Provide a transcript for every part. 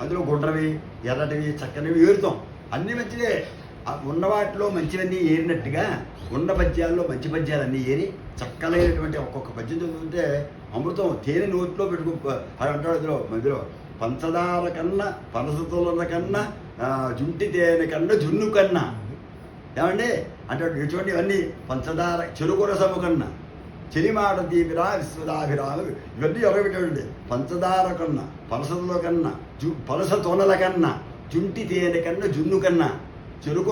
అందులో గుండ్రవి ఎర్రటివి చక్కనివి ఏరుతాం. అన్నీ మంచివే. ఉన్న వాటిలో మంచివన్నీ ఏరినట్టుగా ఉన్న పద్యాల్లో మంచి పద్యాలన్నీ ఏరి చక్కలైనటువంటి ఒక్కొక్క పద్యం చదువుతుంటే అమృతం తేనె నోట్లో పెట్టుకో అని అంటాడు. మధ్యలో పంచదార కన్నా పనసతుల కన్నా జుంటి తేనె కన్నా జున్ను కన్నా ఏమండి అంటాడు. ఎటువంటి ఇవన్నీ పంచదార చెరుకు రసము కన్నా చెలిమాట దీపిరా విశ్వదాభిరామ ఇవన్నీ ఎవరైతే పంచదార కన్నా పనసతుల కన్నా పనస తోనల కన్నా జుంటి తేనె కన్నా జున్ను కన్నా చెరుకు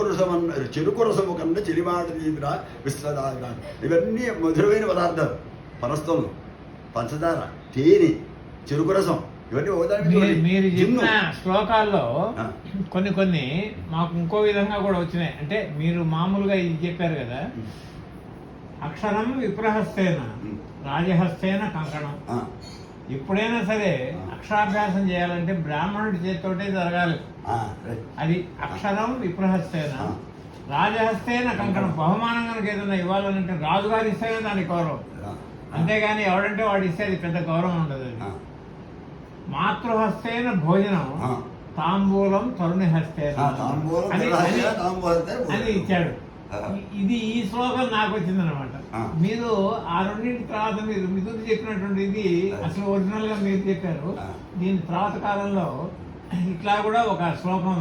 రసము కన్నా చెలిమాట దీపిరా విశ్వదాభిరామ ఇవన్నీ మధురమైన పదార్థాలు. పనస్తోలు పంచదార తేనె చెరుకు రసం ఇవన్నీ మీరు చెప్పిన శ్లోకాల్లో కొన్ని మాకు ఇంకో విధంగా కూడా వచ్చినాయి. అంటే మీరు మామూలుగా ఇది చెప్పారు కదా, అక్షరం విప్రహస్తేన రాజహస్తేన కంకణం. ఎప్పుడైనా సరే అక్షరాభ్యాసం చేయాలంటే బ్రాహ్మణుడి చేతితోటే జరగాలి. అది అక్షరం విప్రహస్తేన రాజహస్తేన కంకణం. బహుమానం కనుక ఏదైనా ఇవ్వాలంటే రాజుగారు ఇస్తేనే దానికి గౌరవం, అంతేగాని ఎవడంటే వాడు ఇస్తే అది పెద్ద గౌరవం ఉండదు. మాతృహస్తేన భోజనం తాంబూలం తరుణి హస్తేన అని ఇచ్చాడు. ఇది ఈ శ్లోకం నాకు వచ్చింది అనమాట. మీరు ఆ రెండింటి తర్వాత మీరు మిథుడు చెప్పినటువంటి ఇది అసలు ఒరిజినల్ గా మీరు చెప్పారు. దీని తర్వాత కాలంలో ఇట్లా కూడా ఒక శ్లోకం